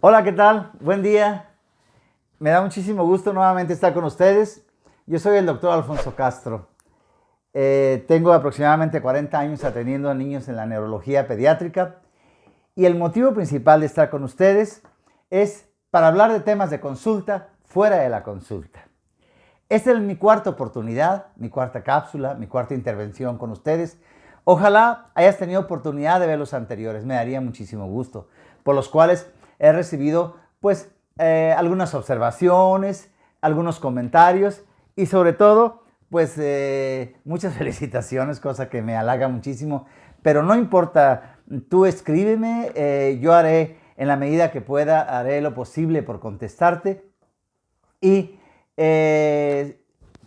Hola, ¿qué tal? Buen día. Me da muchísimo gusto nuevamente estar con ustedes. Yo soy el doctor Alfonso Castro. Tengo aproximadamente 40 años atendiendo a niños en la neurología pediátrica y el motivo principal de estar con ustedes es para hablar de temas de consulta fuera de la consulta. Esta es mi cuarta oportunidad, mi cuarta cápsula, mi cuarta intervención con ustedes. Ojalá hayas tenido oportunidad de ver los anteriores, me daría muchísimo gusto, por los cuales he recibido pues algunas observaciones, algunos comentarios y sobre todo pues muchas felicitaciones, cosa que me halaga muchísimo. Pero no importa, tú escríbeme, yo haré en la medida que pueda, haré lo posible por contestarte. Y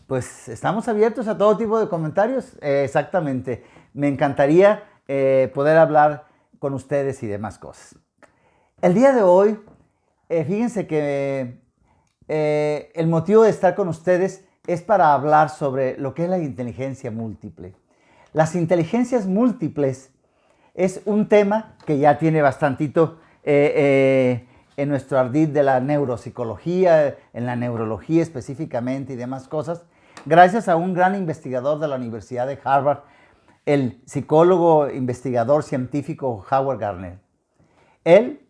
pues estamos abiertos a todo tipo de comentarios, exactamente. Me encantaría poder hablar con ustedes y demás cosas. El día de hoy, fíjense que el motivo de estar con ustedes es para hablar sobre lo que es la inteligencia múltiple. Las inteligencias múltiples es un tema que ya tiene bastantito en nuestro ardid de la neuropsicología, en la neurología específicamente y demás cosas, gracias a un gran investigador de la Universidad de Harvard, el psicólogo, investigador científico Howard Gardner. Él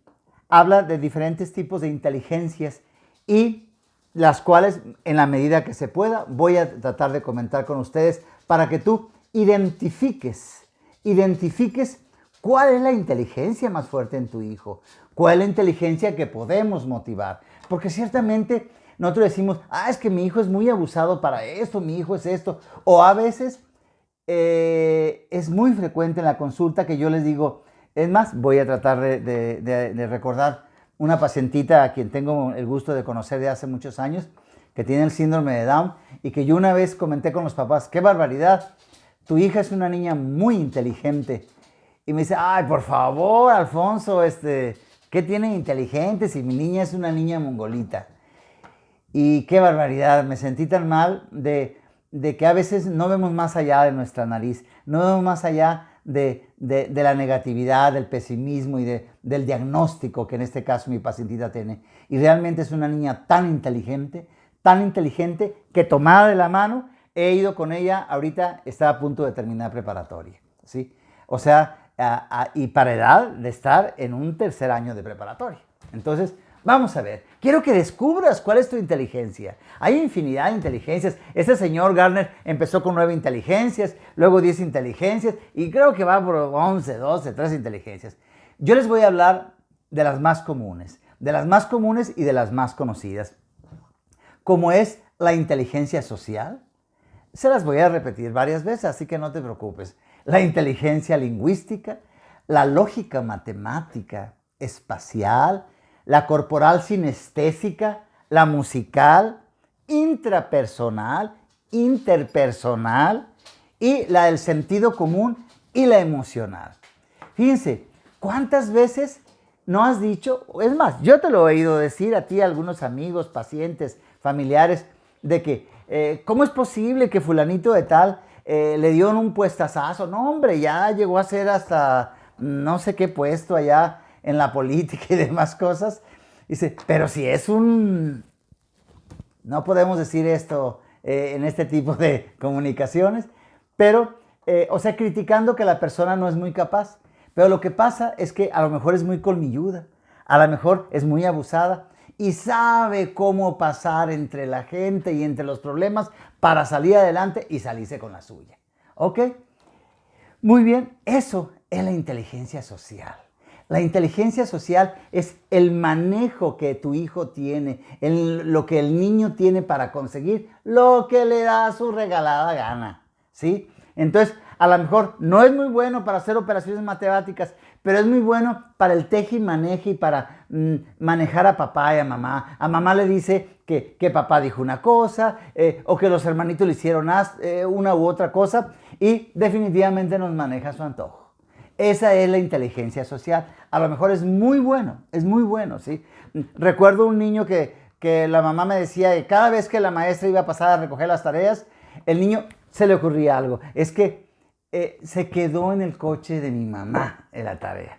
habla de diferentes tipos de inteligencias y las cuales, en la medida que se pueda, voy a tratar de comentar con ustedes para que tú identifiques cuál es la inteligencia más fuerte en tu hijo, cuál es la inteligencia que podemos motivar. Porque ciertamente nosotros decimos, es que mi hijo es muy abusado para esto, mi hijo es esto. O a veces es muy frecuente en la consulta que yo les digo, es más, voy a tratar de recordar una pacientita a quien tengo el gusto de conocer de hace muchos años, que tiene el síndrome de Down y que yo una vez comenté con los papás, ¡qué barbaridad! Tu hija es una niña muy inteligente. Y me dice, ay, por favor, Alfonso, ¿qué tiene inteligente si mi niña es una niña mongolita? Y qué barbaridad, me sentí tan mal de que a veces no vemos más allá de nuestra nariz, no vemos más allá de la negatividad, del pesimismo y del diagnóstico que en este caso mi pacientita tiene. Y realmente es una niña tan inteligente que tomada de la mano he ido con ella, ahorita está a punto de terminar preparatoria, ¿sí? O sea, y para edad de estar en un tercer año de preparatoria. Entonces, vamos a ver, quiero que descubras cuál es tu inteligencia. Hay infinidad de inteligencias. Este señor Gardner empezó con 9 inteligencias, luego 10 inteligencias y creo que va por 11, 12, 13 inteligencias. Yo les voy a hablar de las más comunes y de las más conocidas, como es la inteligencia social. Se las voy a repetir varias veces, así que no te preocupes. La inteligencia lingüística, la lógica matemática, espacial, la corporal sinestésica, la musical, intrapersonal, interpersonal y la del sentido común y la emocional. Fíjense, ¿cuántas veces no has dicho? Es más, yo te lo he oído decir a ti, a algunos amigos, pacientes, familiares, de que ¿cómo es posible que fulanito de tal le dio un puestazazo? No, hombre, ya llegó a ser hasta no sé qué puesto allá en la política y demás cosas. Dice, pero si es un... No podemos decir esto en este tipo de comunicaciones, pero, o sea, criticando que la persona no es muy capaz. Pero lo que pasa es que a lo mejor es muy colmilluda, a lo mejor es muy abusada y sabe cómo pasar entre la gente y entre los problemas para salir adelante y salirse con la suya. ¿Ok? Muy bien, eso es la inteligencia social. La inteligencia social es el manejo que tu hijo tiene, lo que el niño tiene para conseguir lo que le da su regalada gana, ¿sí? Entonces, a lo mejor no es muy bueno para hacer operaciones matemáticas, pero es muy bueno para el teje y maneje y para manejar a papá y a mamá. A mamá le dice que papá dijo una cosa o que los hermanitos le hicieron una u otra cosa y definitivamente nos maneja a su antojo. Esa es la inteligencia social. A lo mejor es muy bueno, ¿sí? Recuerdo un niño que la mamá me decía que cada vez que la maestra iba a pasar a recoger las tareas, el niño se le ocurría algo. Es que se quedó en el coche de mi mamá en la tarea.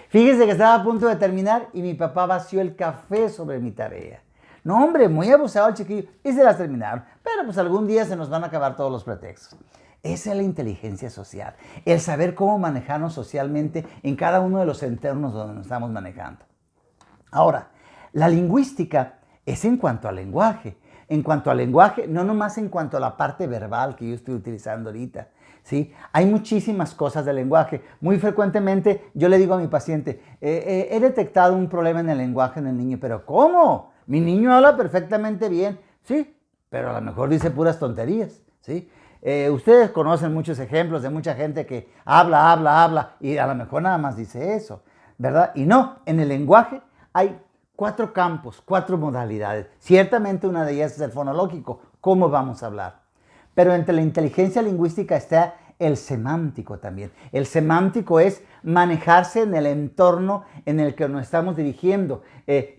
Fíjese que estaba a punto de terminar y mi papá vació el café sobre mi tarea. No, hombre, muy abusado el chiquillo y se las terminaron. Pero pues algún día se nos van a acabar todos los pretextos. Esa es la inteligencia social, el saber cómo manejarnos socialmente en cada uno de los entornos donde nos estamos manejando. Ahora, la lingüística es en cuanto al lenguaje. En cuanto al lenguaje, no nomás en cuanto a la parte verbal que yo estoy utilizando ahorita, ¿sí? Hay muchísimas cosas del lenguaje. Muy frecuentemente yo le digo a mi paciente, he detectado un problema en el lenguaje en el niño, pero ¿cómo? Mi niño habla perfectamente bien, sí, pero a lo mejor dice puras tonterías, ¿sí? Ustedes conocen muchos ejemplos de mucha gente que habla y a lo mejor nada más dice eso, ¿verdad? Y no, en el lenguaje hay 4 campos, 4 modalidades. Ciertamente una de ellas es el fonológico, cómo vamos a hablar. Pero entre la inteligencia lingüística está el semántico también. El semántico es manejarse en el entorno en el que nos estamos dirigiendo.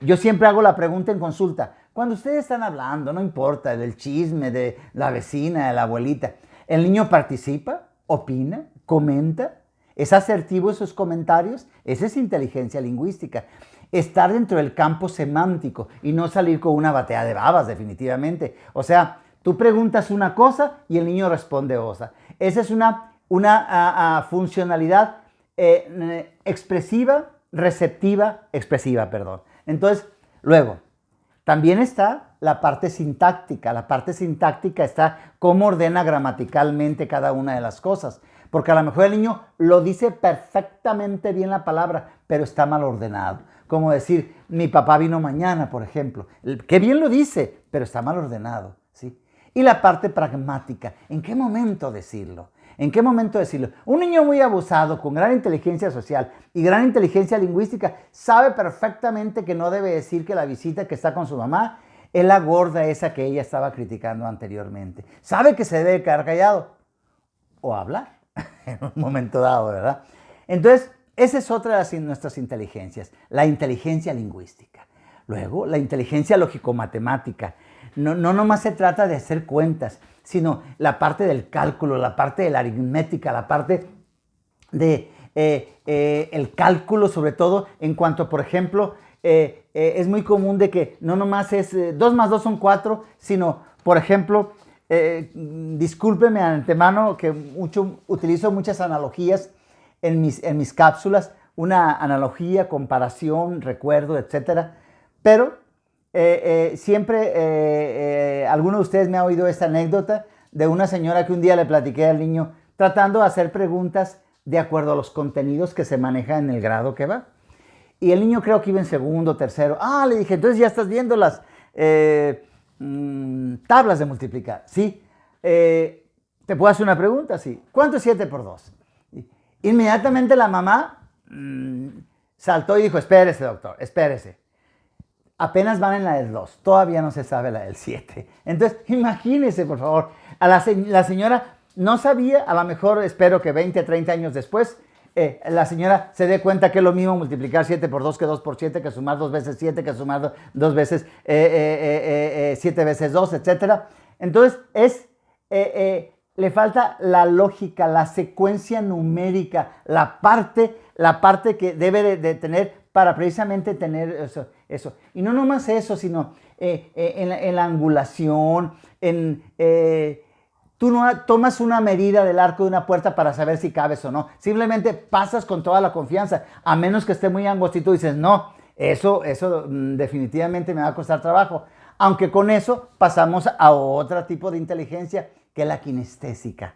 Yo siempre hago la pregunta en consulta. Cuando ustedes están hablando, no importa, del chisme, de la vecina, de la abuelita, ¿el niño participa, opina, comenta? ¿Es asertivo en sus comentarios? Esa es inteligencia lingüística. Estar dentro del campo semántico y no salir con una batea de babas, definitivamente. O sea, tú preguntas una cosa y el niño responde otra. Esa es una funcionalidad expresiva, perdón. Entonces, luego, también está la parte sintáctica. La parte sintáctica está cómo ordena gramaticalmente cada una de las cosas. Porque a lo mejor el niño lo dice perfectamente bien la palabra, pero está mal ordenado. Como decir, mi papá vino mañana, por ejemplo. Qué bien lo dice, pero está mal ordenado, ¿sí? Y la parte pragmática, ¿en qué momento decirlo? ¿En qué momento decirlo? Un niño muy abusado, con gran inteligencia social y gran inteligencia lingüística, sabe perfectamente que no debe decir que la visita que está con su mamá es la gorda esa que ella estaba criticando anteriormente. Sabe que se debe quedar callado o hablar en un momento dado, ¿verdad? Entonces, esa es otra de nuestras inteligencias, la inteligencia lingüística. Luego, la inteligencia lógico-matemática. No nomás se trata de hacer cuentas, sino la parte del cálculo, la parte de la aritmética, la parte de el cálculo, sobre todo en cuanto, por ejemplo, es muy común de que no nomás es 2 más 2 son 4, sino, por ejemplo, discúlpeme de antemano que utilizo muchas analogías en mis cápsulas, una analogía, comparación, recuerdo, etcétera, pero siempre alguno de ustedes me ha oído esta anécdota de una señora que un día le platiqué al niño tratando de hacer preguntas de acuerdo a los contenidos que se manejan en el grado que va. Y el niño creo que iba en segundo, tercero. Le dije, entonces ya estás viendo las tablas de multiplicar. Sí. ¿Te puedo hacer una pregunta? Sí. ¿Cuánto es 7 por 2? Inmediatamente la mamá saltó y dijo, espérese, doctor, espérese. Apenas van en la del 2, todavía no se sabe la del 7. Entonces, imagínense, por favor, la señora no sabía, a lo mejor espero que 20, 30 años después, la señora se dé cuenta que es lo mismo multiplicar 7 por 2 que 2 por 7, que sumar 2 veces 7, que sumar 2 veces 7 veces 2, etc. Entonces, le falta la lógica, la secuencia numérica, la parte que debe de tener para precisamente tener eso. Y no nomás eso, sino en la angulación, tú no tomas una medida del arco de una puerta para saber si cabes o no. Simplemente pasas con toda la confianza, a menos que esté muy angostito y dices, no, eso definitivamente me va a costar trabajo. Aunque con eso pasamos a otro tipo de inteligencia, que es la kinestésica.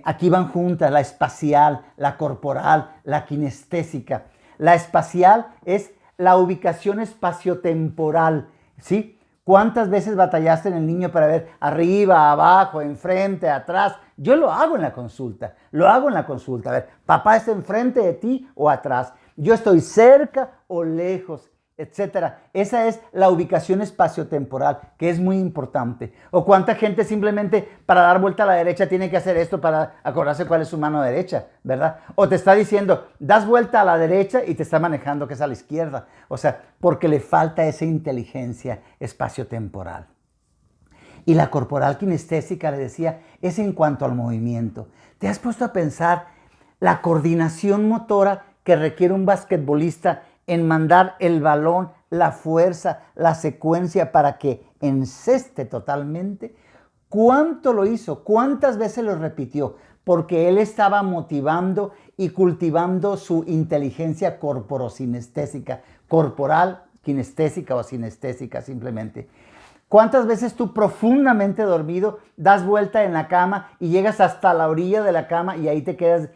Aquí van juntas la espacial, la corporal, la kinestésica. La espacial es la ubicación espaciotemporal, ¿sí? ¿Cuántas veces batallaste en el niño para ver arriba, abajo, enfrente, atrás? Yo lo hago en la consulta, A ver, papá está enfrente de ti o atrás. Yo estoy cerca o lejos. etcétera. Esa es la ubicación espaciotemporal, que es muy importante. O cuánta gente simplemente para dar vuelta a la derecha tiene que hacer esto para acordarse cuál es su mano derecha, ¿verdad? O te está diciendo, das vuelta a la derecha y te está manejando que es a la izquierda. O sea, porque le falta esa inteligencia espaciotemporal. Y la corporal kinestésica, le decía, es en cuanto al movimiento. ¿Te has puesto a pensar la coordinación motora que requiere un basquetbolista en mandar el balón, la fuerza, la secuencia para que enceste totalmente? ¿Cuánto lo hizo? ¿Cuántas veces lo repitió? Porque él estaba motivando y cultivando su inteligencia corporocinestésica, corporal, kinestésica o sinestésica simplemente. ¿Cuántas veces tú profundamente dormido das vuelta en la cama y llegas hasta la orilla de la cama y ahí te quedas?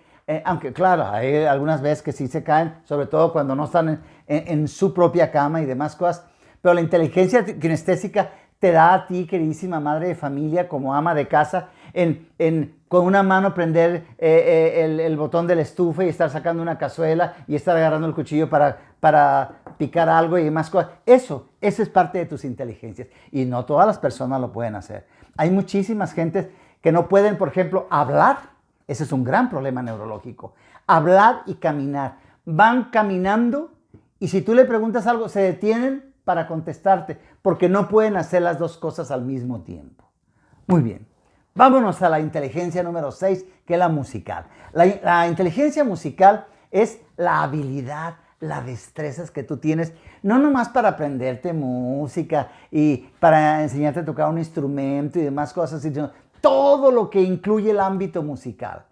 Aunque claro, hay algunas veces que sí se caen, sobre todo cuando no están en su propia cama y demás cosas. Pero la inteligencia kinestésica te da a ti, queridísima madre de familia, como ama de casa, con una mano prender el botón de la estufa y estar sacando una cazuela y estar agarrando el cuchillo para picar algo y demás cosas. Eso es parte de tus inteligencias. Y no todas las personas lo pueden hacer. Hay muchísimas gentes que no pueden, por ejemplo, hablar. Ese es un gran problema neurológico. Hablar y caminar. Van caminando y si tú le preguntas algo, se detienen para contestarte porque no pueden hacer las dos cosas al mismo tiempo. Muy bien. Vámonos a la inteligencia número 6, que es la musical. La inteligencia musical es la habilidad, las destrezas que tú tienes, no nomás para aprenderte música y para enseñarte a tocar un instrumento y demás cosas, sino todo lo que incluye el ámbito musical.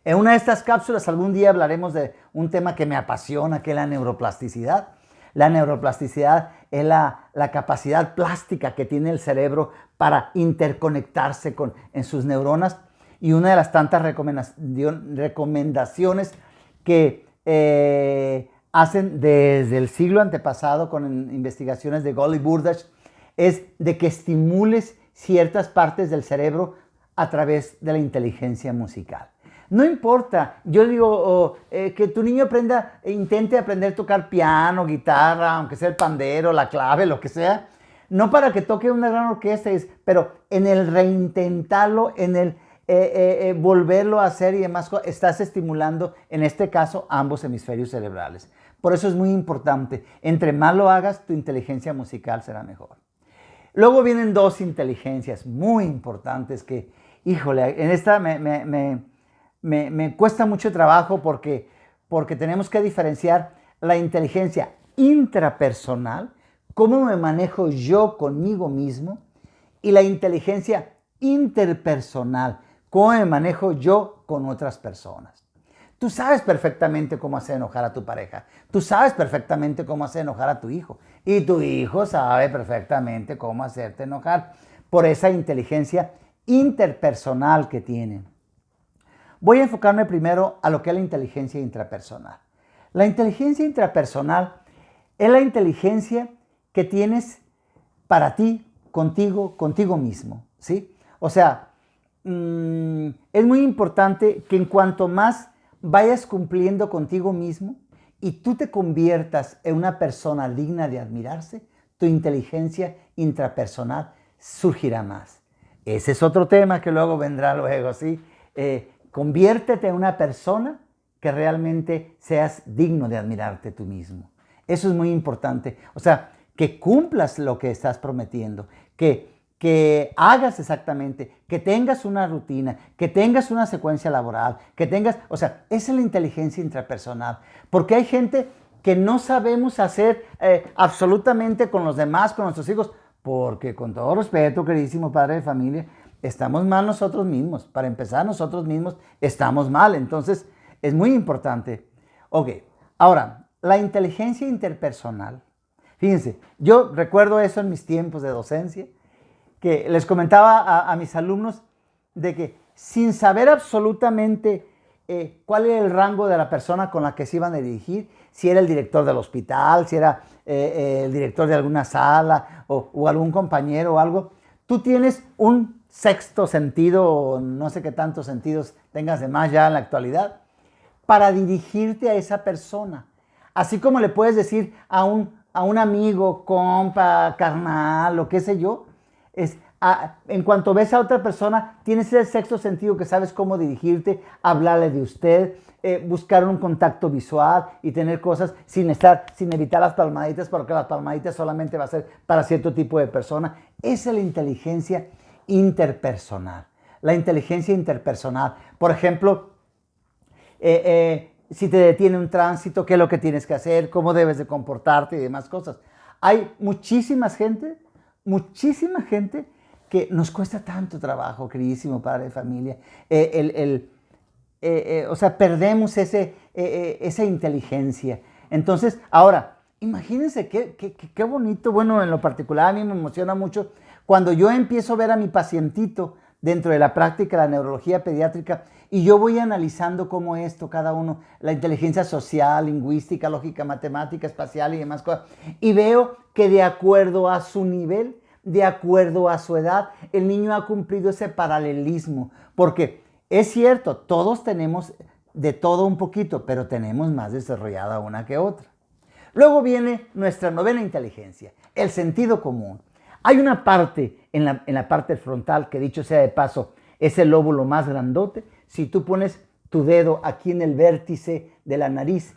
En una de estas cápsulas algún día hablaremos de un tema que me apasiona, que es la neuroplasticidad. La neuroplasticidad es la capacidad plástica que tiene el cerebro para interconectarse en sus neuronas. Y una de las tantas recomendaciones que hacen desde el siglo antepasado con investigaciones de Golly Burdash es de que estimules ciertas partes del cerebro a través de la inteligencia musical. No importa, yo digo que tu niño intente aprender a tocar piano, guitarra, aunque sea el pandero, la clave, lo que sea, no para que toque una gran orquesta, pero en el reintentarlo, en el volverlo a hacer y demás, estás estimulando, en este caso, ambos hemisferios cerebrales. Por eso es muy importante, entre más lo hagas, tu inteligencia musical será mejor. Luego vienen dos inteligencias muy importantes que, híjole, en esta me cuesta mucho trabajo porque tenemos que diferenciar la inteligencia intrapersonal, cómo me manejo yo conmigo mismo, y la inteligencia interpersonal, cómo me manejo yo con otras personas. Tú sabes perfectamente cómo hacer enojar a tu pareja. Tú sabes perfectamente cómo hacer enojar a tu hijo. Y tu hijo sabe perfectamente cómo hacerte enojar por esa inteligencia interpersonal que tienen. Voy a enfocarme primero a lo que es la inteligencia intrapersonal. La inteligencia intrapersonal es la inteligencia que tienes para ti, contigo mismo, ¿sí? O sea, es muy importante que en cuanto más vayas cumpliendo contigo mismo y tú te conviertas en una persona digna de admirarse, tu inteligencia intrapersonal surgirá más. Ese es otro tema que luego vendrá luego, ¿sí? Conviértete en una persona que realmente seas digno de admirarte tú mismo. Eso es muy importante. O sea, que cumplas lo que estás prometiendo, que hagas exactamente, que tengas una rutina, que tengas una secuencia laboral, o sea, esa es la inteligencia intrapersonal. Porque hay gente que no sabemos hacer absolutamente con los demás, con nuestros hijos, porque con todo respeto, queridísimo padre de familia, estamos mal nosotros mismos. Para empezar, nosotros mismos estamos mal. Entonces, es muy importante. Ok, ahora, la inteligencia interpersonal. Fíjense, yo recuerdo eso en mis tiempos de docencia, que les comentaba a mis alumnos de que sin saber absolutamente cuál era el rango de la persona con la que se iban a dirigir, si era el director del hospital, si era el director de alguna sala o algún compañero o algo, tú tienes un sexto sentido, o no sé qué tantos sentidos tengas de más ya en la actualidad, para dirigirte a esa persona. Así como le puedes decir a un a un amigo, compa, carnal, o qué sé yo, en cuanto ves a otra persona, tienes ese sexto sentido que sabes cómo dirigirte, hablarle de usted, buscar un contacto visual y tener cosas sin evitar las palmaditas, porque las palmaditas solamente va a ser para cierto tipo de persona. Esa es la inteligencia interpersonal. La inteligencia interpersonal. Por ejemplo, si te detiene un tránsito, qué es lo que tienes que hacer, cómo debes de comportarte y demás cosas. Hay muchísima gente que nos cuesta tanto trabajo, queridísimo padre de familia. O sea, perdemos esa inteligencia. Entonces, ahora, imagínense qué bonito. Bueno, en lo particular a mí me emociona mucho cuando yo empiezo a ver a mi pacientito dentro de la práctica de la neurología pediátrica y yo voy analizando cómo esto, cada uno, la inteligencia social, lingüística, lógica, matemática, espacial y demás cosas, y veo que de acuerdo a su nivel, de acuerdo a su edad, el niño ha cumplido ese paralelismo, porque es cierto, todos tenemos de todo un poquito, pero tenemos más desarrollada una que otra. Luego viene nuestra novena inteligencia, el sentido común. Hay una parte en la parte frontal que, dicho sea de paso, es el lóbulo más grandote. Si tú pones tu dedo aquí en el vértice de la nariz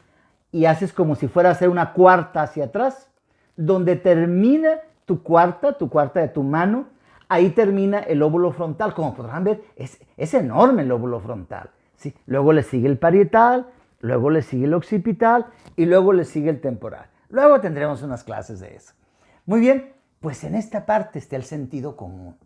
y haces como si fuera a hacer una cuarta hacia atrás, donde termina tu cuarta de tu mano, ahí termina el lóbulo frontal. Como podrán ver, es enorme el lóbulo frontal, ¿sí? Luego le sigue el parietal, luego le sigue el occipital y luego le sigue el temporal. Luego tendremos unas clases de eso. Muy bien, pues en esta parte está el sentido común.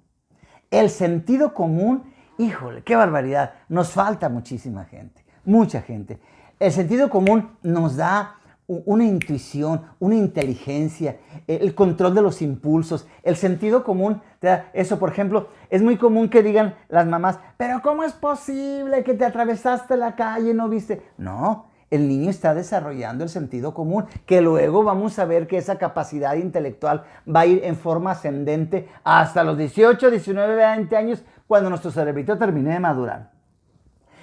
El sentido común, híjole, qué barbaridad, nos falta muchísima gente, mucha gente. El sentido común nos da una intuición, una inteligencia, el control de los impulsos. El sentido común te da eso. Por ejemplo, es muy común que digan las mamás, pero ¿cómo es posible que te atravesaste la calle y no viste? No, el niño está desarrollando el sentido común, que luego vamos a ver que esa capacidad intelectual va a ir en forma ascendente hasta los 18, 19, 20 años, cuando nuestro cerebrito termine de madurar.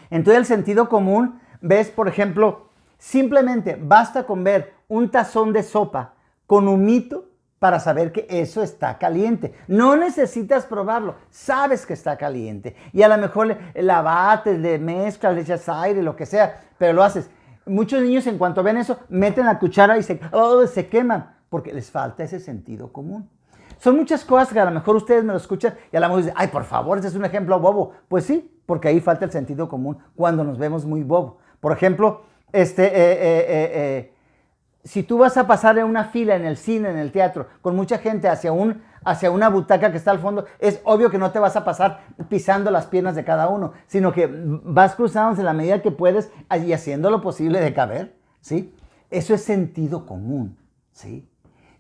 Entonces el sentido común, ves, por ejemplo, simplemente basta con ver un tazón de sopa con humito para saber que eso está caliente. No necesitas probarlo, sabes que está caliente. Y a lo mejor la bates, le mezclas, le echas aire, lo que sea, pero lo haces. Muchos niños, en cuanto ven eso, meten la cuchara y se queman porque les falta ese sentido común. Son muchas cosas que a lo mejor ustedes me lo escuchan y a lo mejor dicen, ay, por favor, ese es un ejemplo bobo. Pues sí, porque ahí falta el sentido común cuando nos vemos muy bobo. Por ejemplo, si tú vas a pasar en una fila en el cine, en el teatro, con mucha gente hacia una butaca que está al fondo, es obvio que no te vas a pasar pisando las piernas de cada uno, sino que vas cruzando en la medida que puedes y haciendo lo posible de caber, ¿sí? Eso es sentido común, ¿sí?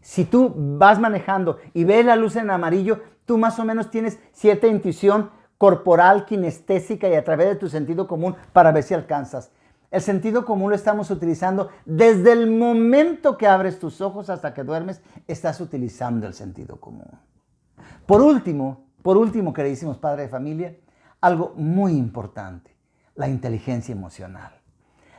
Si tú vas manejando y ves la luz en amarillo, tú más o menos tienes cierta intuición corporal, kinestésica y a través de tu sentido común para ver si alcanzas. El sentido común lo estamos utilizando desde el momento que abres tus ojos hasta que duermes, estás utilizando el sentido común. Por último, queridísimos padres de familia, algo muy importante, la inteligencia emocional.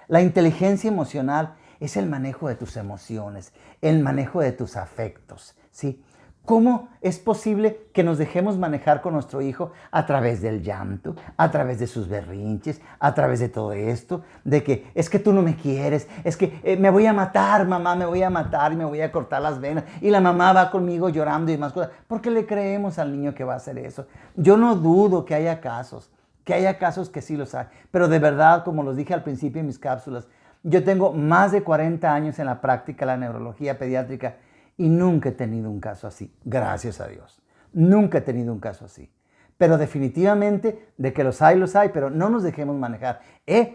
La inteligencia emocional es el manejo de tus emociones, el manejo de tus afectos, ¿sí? ¿Cómo es posible que nos dejemos manejar con nuestro hijo a través del llanto, a través de sus berrinches, a través de todo esto? De que es que tú no me quieres, es que me voy a matar, mamá, me voy a matar y me voy a cortar las venas. Y la mamá va conmigo llorando y más cosas. ¿Por qué le creemos al niño que va a hacer eso? Yo no dudo que haya casos que sí los hay. Pero de verdad, como los dije al principio en mis cápsulas, yo tengo más de 40 años en la práctica de la neurología pediátrica y nunca he tenido un caso así, gracias a Dios. Nunca he tenido un caso así. Pero definitivamente de que los hay, pero no nos dejemos manejar.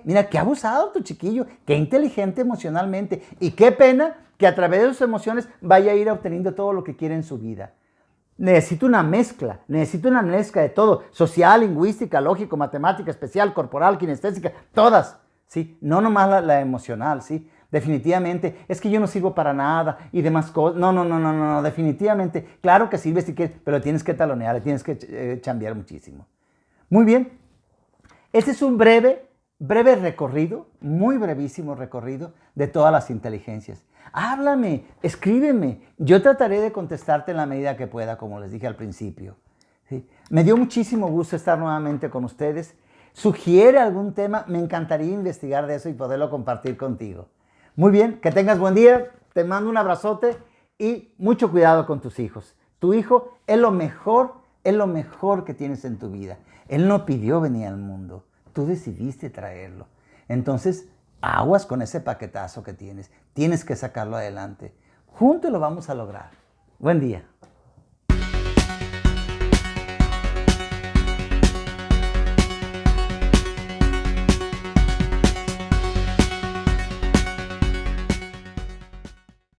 Mira, qué abusado tu chiquillo, qué inteligente emocionalmente y qué pena que a través de sus emociones vaya a ir obteniendo todo lo que quiere en su vida. Necesito una mezcla de todo, social, lingüística, lógico, matemática, especial, corporal, kinestésica, todas, ¿sí? No nomás la emocional, ¿sí? Definitivamente, es que yo no sirvo para nada y demás cosas. No, definitivamente, claro que sirve si quieres, pero tienes que talonear, tienes que chambear muchísimo. Muy bien, este es un breve recorrido, muy brevísimo recorrido de todas las inteligencias. Háblame, escríbeme. Yo trataré de contestarte en la medida que pueda, como les dije al principio. ¿Sí? Me dio muchísimo gusto estar nuevamente con ustedes. Sugiere algún tema, me encantaría investigar de eso y poderlo compartir contigo. Muy bien, que tengas buen día, te mando un abrazote y mucho cuidado con tus hijos. Tu hijo es lo mejor que tienes en tu vida. Él no pidió venir al mundo, tú decidiste traerlo. Entonces, aguas con ese paquetazo que tienes que sacarlo adelante. Juntos lo vamos a lograr. Buen día.